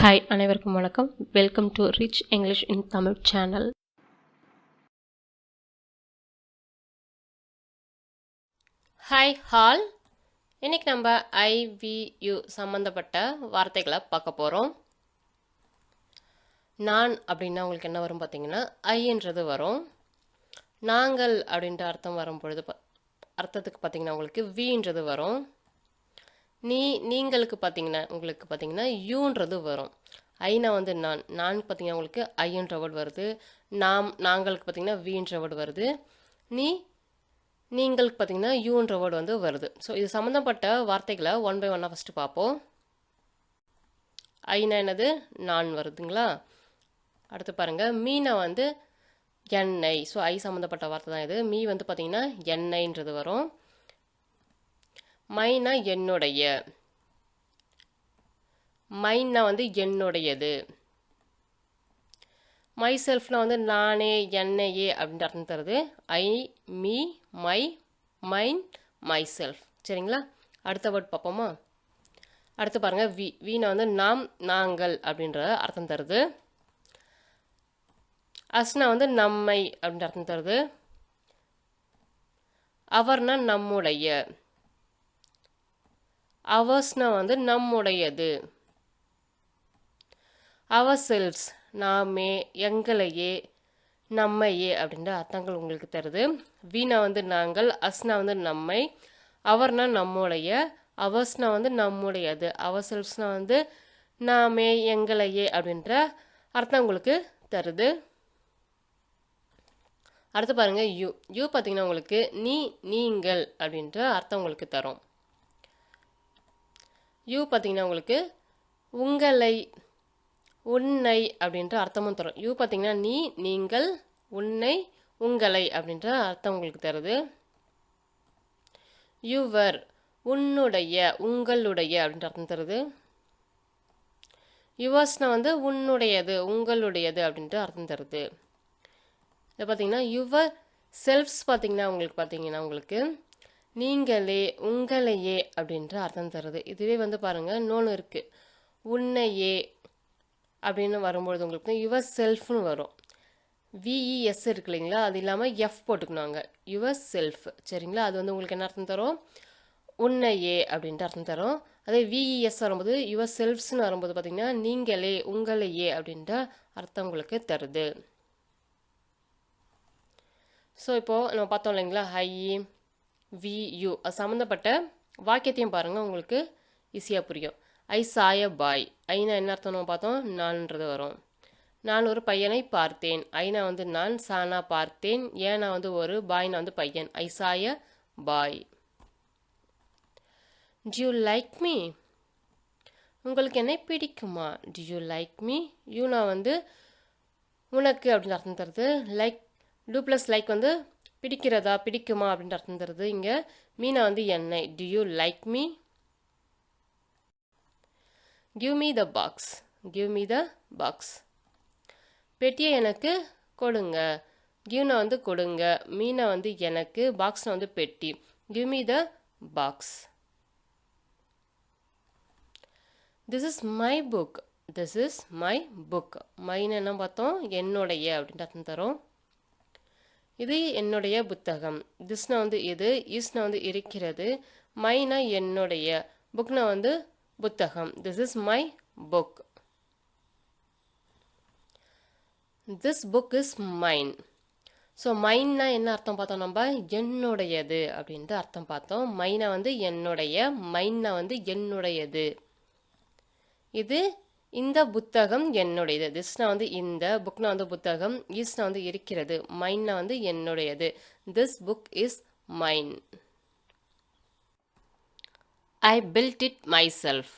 Hi அனைவருக்கும் வணக்கம். Welcome to rich English in Tamil channel. Hi hall. இன்னைக்கு நம்ம ஐவியு சம்மந்தப்பட்ட வார்த்தைகளை பார்க்க போகிறோம். நான் அப்படின்னா உங்களுக்கு என்ன வரும் பார்த்தீங்கன்னா ஐன்றது வரும். நாங்கள் அப்படின்ற அர்த்தம் வரும் பொழுது அர்த்தத்துக்கு பார்த்தீங்கன்னா உங்களுக்கு வின்றது வரும். உங்களுக்கு பார்த்தீங்கன்னா யூன்றது வரும். ஐனா வந்து நான் பார்த்தீங்கன்னா உங்களுக்கு ஐன்ற வேர்டு வருது. நாங்களுக்கு பார்த்தீங்கன்னா வின்ற வேர்டு வருது. நீங்களுக்கு பார்த்தீங்கன்னா யூன்ற வேர்டு வந்து வருது. ஸோ இது சம்மந்தப்பட்ட வார்த்தைகளை ஒன் பை ஒன்னாக ஃபஸ்ட்டு பார்ப்போம். ஐனா என்னது நான் வருதுங்களா. அடுத்து பாருங்க மீனா வந்து எண்ணெய். ஸோ ஐ சம்மந்தப்பட்ட வார்த்தை தான் இது. மீ வந்து பார்த்தீங்கன்னா எண்ணெய்ன்றது வரும். மைனா என்னுடைய. மைன்னா வந்து என்னுடையது. மை செல்ஃப்னா வந்து நானே என்னையே அப்படின்ற அர்த்தம் தருது. I me my mine myself. சரிங்களா. அடுத்த வேர்ட் பார்ப்போமா. அடுத்து பாருங்க வீணா வந்து நாங்கள் அப்படின்ற அர்த்தம் தருது. அஸ்னா வந்து நம்மை அப்படின்ற அர்த்தம் தருது. அவர்னா நம்முடைய. அவர்ஸ்னா வந்து நம்முடையது. அவர் செல்ஸ் நாமே எங்களையே நம்மையே அப்படின்ற அர்த்தங்கள் உங்களுக்கு தருது. வீணா வந்து நாங்கள், அஸ்னா வந்து நம்மை, அவர்னா நம்முடைய, அவர்ஸ்னா வந்து நம்முடையது, அவர் செல்ஸ்னா வந்து நாமே எங்களையே அப்படின்ற அர்த்தம் உங்களுக்கு தருது. அடுத்து பாருங்க யூ பார்த்தீங்கன்னா உங்களுக்கு நீங்கள் அப்படின்ற அர்த்தம் உங்களுக்கு தரும். யூ பார்த்தீங்கன்னா உங்களுக்கு உங்களை உன்னை அப்படின்ற அர்த்தமும் தரும். யூ பார்த்தீங்கன்னா நீங்கள் உன்னை உங்களை அப்படின்ற அர்த்தம் உங்களுக்கு தருது. யுவர் உன்னுடைய உங்களுடைய அப்படின்ற அர்த்தம் தருது. யுவர்ஸ்னா வந்து உன்னுடையது உங்களுடையது அப்படின்ற அர்த்தம் தருது. இதை பார்த்தீங்கன்னா யுவர் செல்ஃப்ஸ் பார்த்தீங்கன்னா உங்களுக்கு நீங்களே உங்களையே அப்படின்ற அர்த்தம் தருது. இதுவே வந்து பாருங்க இன்னொன்று இருக்கு. உன்னையே அப்படின்னு வரும்பொழுது உங்களுக்கு யுவர் செல்ஃப்னு வரும். விஇஎஸ் இருக்கு இல்லைங்களா, அது இல்லாமல் எஃப் போட்டுக்கணுங்க. Your self. சரிங்களா. அது வந்து உங்களுக்கு என்ன அர்த்தம் தரும், உன்னையே அப்படின்ட்டு அர்த்தம் தரும். அதே விஇஎஸ் வரும்போது யுவர் செல்ஃப்ஸ்னு வரும்போது பார்த்தீங்கன்னா நீங்களே உங்களையே அப்படின்ற அர்த்தம் உங்களுக்கு தருது. ஸோ இப்போது நம்ம பார்த்தோம் இல்லைங்களா ஐ வியூ அது சம்மந்தப்பட்ட வாக்கியத்தையும் பாருங்கள், உங்களுக்கு ஈஸியாக புரியும். ஐ சாய பாய். ஐனா என்ன அர்த்தம் நம்ம பார்த்தோம், நான்ன்றது வரும். நான் ஒரு பையனை பார்த்தேன். ஐனா வந்து நான், சானா பார்த்தேன், ஏனா வந்து ஒரு, பாய்னா வந்து பையன். I shy boy. Do you like me. உங்களுக்கு என்னை பிடிக்குமா. Do you like me. யூனா வந்து உனக்கு அப்படின்னு அர்த்தம் தருது. லைக் டூ ப்ளஸ் லைக் வந்து பிடிக்கிறதா பிடிக்குமா அப்படின்ற அர்த்தம் தருது. இங்கே மீனா வந்து என்னை. To you like me. Give me the box. Give me the box. பெட்டியை எனக்கு கொடுங்க. கிவ்னா வந்து கொடுங்க, மீனா வந்து எனக்கு, பாக்ஸ்னா வந்து பெட்டி. Give me the box. This is my book. This is my book. மைன்னு என்ன பார்த்தோம், என்னுடைய அப்படின்ட்டு அர்த்தம் தரும். இது என்னுடைய புத்தகம். திஸ்னா வந்து இது, இஸ்னா வந்து இருக்கிறது, மைனா என்னுடைய, புக்னா வந்து புத்தகம். This is my book. This book is mine. So மைன்னா என்ன அர்த்தம் பார்த்தோம், நம்ம என்னுடையது அப்படின்ட்டு அர்த்தம் பார்த்தோம். மைனா வந்து என்னுடைய, மைன்னா வந்து என்னுடையது. இது இந்த புத்தகம் என்னுடையது. திஸ்னா வந்து இந்த, புக்னா வந்து புத்தகம், இஸ்னா வந்து இருக்கிறது, மைன்னா வந்து என்னுடையது. This book is mine. I built it myself.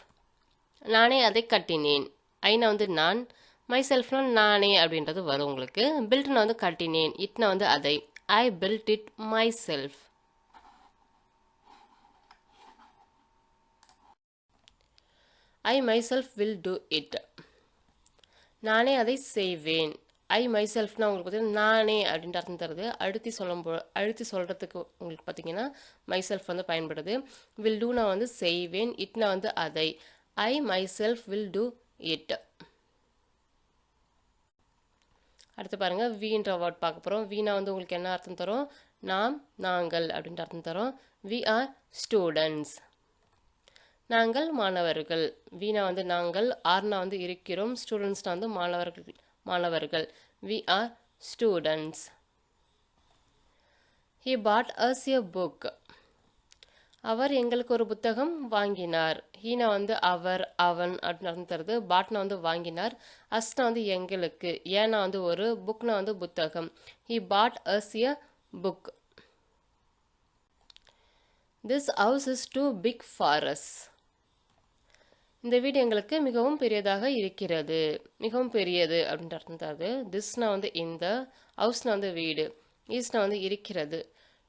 நானே அதை கட்டினேன். ஐனா வந்து நான், மை செல்ஃப்னா நானே அப்படின்றது வரும் உங்களுக்கு. பில்ட்னா வந்து கட்டினேன், இட்னா வந்து அதை. I built it myself. I myself will do it. நானே அதை செய்வேன். ஐ மை செல்ஃப்னா உங்களுக்கு பார்த்தீங்கன்னா நானே அப்படின்ட்டு அர்த்தம் தருது. அழுத்தி சொல்கிறதுக்கு உங்களுக்கு பார்த்தீங்கன்னா மை செல்ஃப் வந்து பயன்படுது. வில் டூனா வந்து செய்வேன், இட்னா வந்து அதை. ஐ myself will do it. அடுத்து பாருங்கள் வீன்ற வேர்ட் பார்க்க போகிறோம். வீணா வந்து உங்களுக்கு என்ன அர்த்தம் தரும்? நாம், நாங்கள் அப்படின்ற அர்த்தம் தரும். வி ஆர் ஸ்டூடெண்ட்ஸ், நாங்கள் மாணவர்கள். வீணா வந்து நாங்கள், ஆர்னா வந்து இருக்கிறோம், ஸ்டூடெண்ட்ஸ்னா வந்து மாணவர்கள். We are students. He bought us a book. அவர் எங்களுக்கு ஒரு புத்தகம் வாங்கினார். ஹீனா வந்து அவர், அவன் அப்படின்னு அர்த்தம் தருது. பாட்னா வந்து வாங்கினார். அஸ்னா வந்து எங்களுக்கு, ஏனா வந்து ஒரு, புக்னா வந்து புத்தகம். He bought us a book. This house is too big for us. இந்த வீடு எங்களுக்கு மிகவும் பெரியதாக இருக்கிறது. மிகவும் பெரியது அப்படின்ற அர்த்தம் தருது. திஸ்னா வந்து இந்த, ஹவுஸ்னா வந்து வீடு, ஈஸ்னா வந்து இருக்கிறது,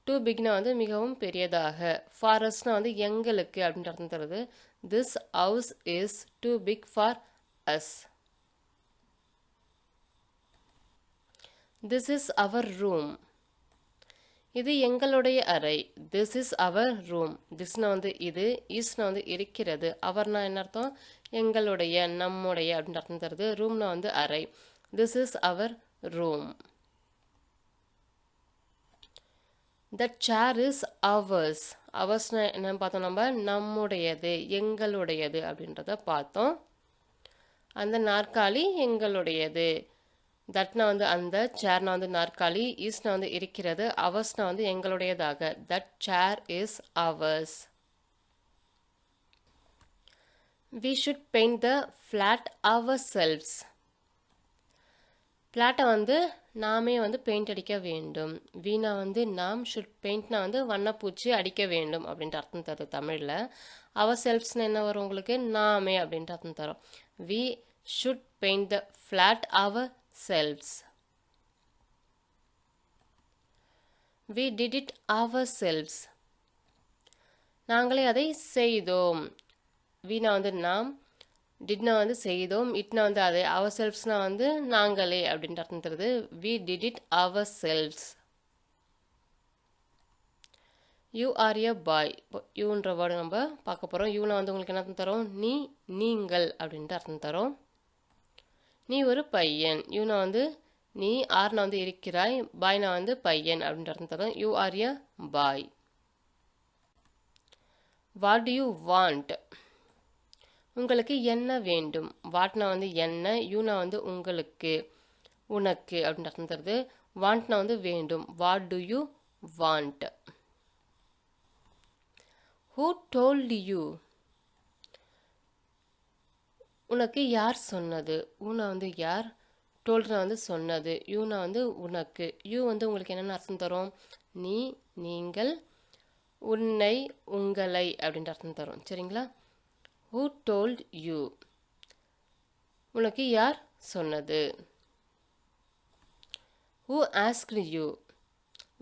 டூ பிக்னா வந்து மிகவும் பெரியதாக, ஃபாரஸ்ட்னா வந்து எங்களுக்கு அப்படின்ற அர்த்தம் தருது. This house is too big for us. This is our room. இது எங்களுடைய அறை. This is our room. திஸ்னா வந்து இது, ஈஸ்னா வந்து இருக்கிறது, அவர்னா என்ன அர்த்தம்? எங்களுடைய, நம்முடைய அப்படின்ற அர்த்தம் தருது. ரூம்னா வந்து அறை. This is our room. The chair is ours. Oursனா என்னன்னு பார்த்தோம் நம்ம? நம்முடையது, எங்களுடையது அப்படின்றத பார்த்தோம். அந்த நாற்காலி எங்களுடையது. தட்னா வந்து அந்த, சேர்னா வந்து நாற்காலி, ஈஸ்னா வந்து இருக்கிறது, அவர்ஸ்னா வந்து எங்களுடையதாக. That chair is ours. We should paint the flat ourselves. ஃப்ளாட்டை வந்து நாமே வந்து பெயிண்ட் அடிக்க வேண்டும். வீணா வந்து நாம், ஷுட் பெயிண்ட்னா வந்து வண்ணப்பூச்சி அடிக்க வேண்டும் அப்படின்ட்டு அர்த்தம் தரும் தமிழில். அவர் செல்ஃப்ஸ்னு என்ன வரும் உங்களுக்கு? நாமே அப்படின்ட்டு அர்த்தம் தரும். We should paint the flat ourselves. We did it ourselves. நாங்களே அதை செய்தோம். வீணா வந்து நாம், டிட்னா வந்து செய்தோம், இட்னா வந்து அது, அவர் செல்ஃப்ஸ்னா வந்து நாங்களே அப்படின்ட்டு அர்த்தம் தருது. We did it ourselves. You are a boy. யூன்ற வேர்டு நம்ம பார்க்க போகிறோம். யூனா வந்து உங்களுக்கு என்ன அர்த்தம் தரும்? நீ, நீங்கள் அப்படின்ட்டு அர்த்தம் தரும். நீ ஒரு பையன். யூனா வந்து நீ, ஆர்னா வந்து இருக்கிறாய், பாய்னா வந்து பையன் அப்படின்ட்டு அர்த்தம் தரும். You are a bye. What to you want? உங்களுக்கு என்ன வேண்டும்? வாட்னா வந்து என்ன, யூனா வந்து உங்களுக்கு, உனக்கு அப்படின்னு அர்த்தம் தருது. வாண்ட்னா வந்து வேண்டும். What to you want? Who told you? உனக்கு யார் சொன்னது? ஊனா வந்து யார், டோல்ட்னா வந்து சொன்னது, யூனா வந்து உனக்கு. யூ வந்து உங்களுக்கு என்னென்ன அர்த்தம் தரும்? நீ, நீங்கள், உன்னை, உங்களை அப்படின்ற அர்த்தம் தரும். சரிங்களா? Who told you? உனக்கு யார் சொன்னது? Who asked you?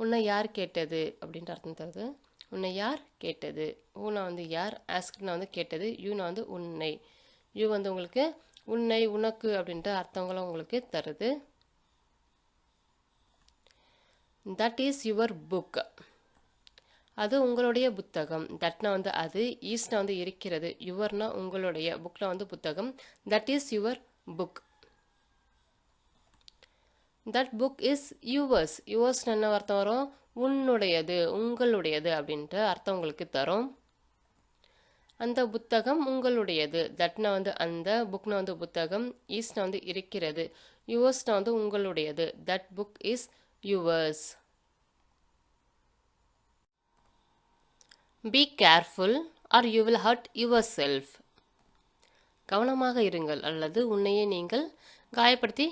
உன்னை யார் கேட்டது அப்படின்ற அர்த்தம் தருது. உன்னை யார் கேட்டது? ஊனா வந்து யார், ஆஸ்க்னா வந்து கேட்டது, யூனா வந்து உன்னை. யூ வந்து உங்களுக்கு உன்னை, உனக்கு அப்படின்ற அர்த்தங்களும் உங்களுக்கு தருது. That is your book. அது உங்களுடைய புத்தகம். தட்னா வந்து அது, ஈஸ்னா வந்து இருக்கிறது, யுவர்னா உங்களுடைய, புக்னா வந்து புத்தகம். That is your book. That book is yours. யுவர்ஸ்னு என்ன அர்த்தம் வரும்? உன்னுடையது, உங்களுடையது அப்படின்ட்டு அர்த்தம் உங்களுக்கு தரும். அந்த புத்தகம் உங்களுடையது. தட்னா வந்து அந்த, புக்னா வந்து புத்தகம், ஈஸ்னா வந்து இருக்கிறது, யுவர்ஸ்னா வந்து உங்களுடையது. That book is yours. Be careful or you will hurt yourself. கவனமாக இருங்கள் அல்லது உன்னையே நீங்கள் காயப்படுத்தி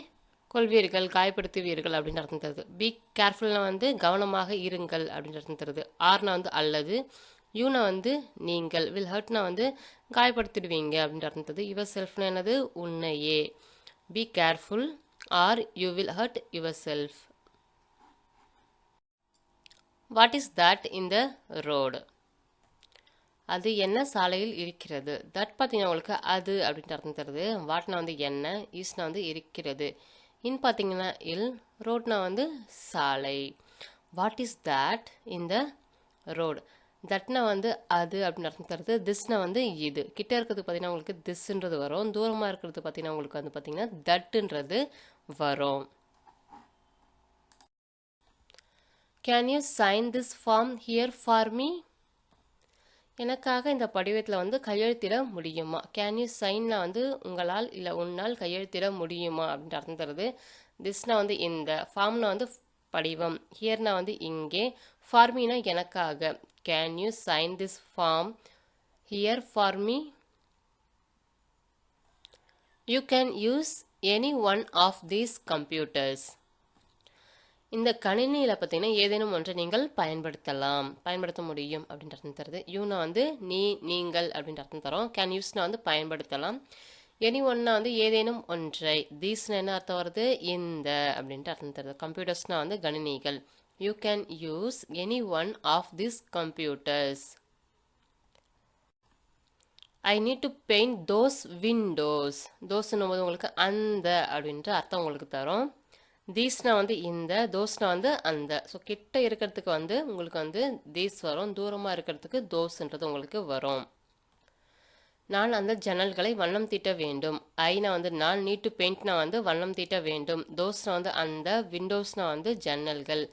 கொள்வீர்கள், காயப்படுத்துவீர்கள் அப்படின்னு அர்த்தம் தருது. பி கேர்ஃபுல்னா வந்து கவனமாக இருங்கள் அப்படின்னு அர்த்தம் தருது. ஆர்னா வந்து அல்லது, யூனா வந்து நீங்கள், வில் ஹர்ட்னா வந்து காயப்படுத்திடுவீங்க அப்படின்னு அர்த்தம் தருது. யுவர் செல்ஃப்னா என்னது? உன்னையே. Be careful or you will hurt yourself. What is that in the road? அது என்ன சாலையில் இருக்கிறது? தட் பார்த்தீங்கன்னா உங்களுக்கு அது அப்படின்ட்டு அர்த்தம் தருது. வாட்னா வந்து என்ன, ஈஸ்னா வந்து இருக்கிறது, இன் பார்த்தீங்கன்னா இல், ரோட்னா வந்து சாலை. What is that in the road? தட்னா வந்து அது அப்படின்னு அர்த்தம் தருது. திஸ்னா வந்து இது. கிட்ட இருக்கிறது பார்த்தீங்கன்னா உங்களுக்கு திஸ்ன்றது வரும். தூரமாக இருக்கிறது பார்த்தீங்கன்னா உங்களுக்கு வந்து பார்த்தீங்கன்னா தட்டுன்றது வரும். Can you sign this form here for me? எனக்காக இந்த படிவத்தில் வந்து கையெழுத்திட முடியுமா? கேன் யூ சைன்னா வந்து உங்களால் இல்லை உன்னால் கையெழுத்திட முடியுமா அப்படின்ட்டு அர்த்தம் தருது. திஸ்னா வந்து இந்த, ஃபார்ம்னா வந்து படிவம், ஹியர்னா வந்து இங்கே, ஃபார்மினா எனக்காக. Can you sign this form here for me? You can use any one of these computers. இந்த கணினியில் பார்த்தீங்கன்னா ஏதேனும் ஒன்றை நீங்கள் பயன்படுத்த முடியும் அப்படின்ற அர்த்தம் தருது. யூனா வந்து நீங்கள் அப்படின்ற அர்த்தம் தரும். கேன் யூஸ்னா வந்து பயன்படுத்தலாம். எனி ஒன்னா வந்து ஏதேனும் ஒன்றை. தீஸ்னா என்ன அர்த்தம் வருது? இந்த அப்படின்ட்டு அர்த்தம் தருது. கம்ப்யூட்டர்ஸ்னா வந்து கணினிகள். You can use any one of this computers. I need to paint those windows. தோஸ்னும் போது உங்களுக்கு அந்த அப்படின்ற அர்த்தம் உங்களுக்கு தரும். தீஸ்னா வந்து இந்த, தோஸ்னா வந்து அந்த. ஸோ கிட்ட இருக்கிறதுக்கு வந்து உங்களுக்கு வந்து தீஸ் வரும், தூரமாக இருக்கிறதுக்கு தோஸ்ன்றது உங்களுக்கு வரும். நான் அந்த ஜன்னல்களை வண்ணம் தீட்ட வேண்டும். ஐனா வந்து நான், நீட் டு பெயிண்ட்னா வந்து வண்ணம் தீட்ட வேண்டும். தோஸ்னா வந்து அந்த, விண்டோஸ்னா வந்து ஜன்னல்கள்.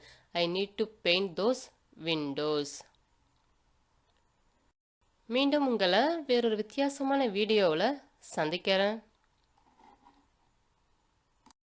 ஐ need to paint those Windows. மீண்டும் உங்களை வேறொரு வித்தியாசமான வீடியோவில் சந்திக்கிறேன்.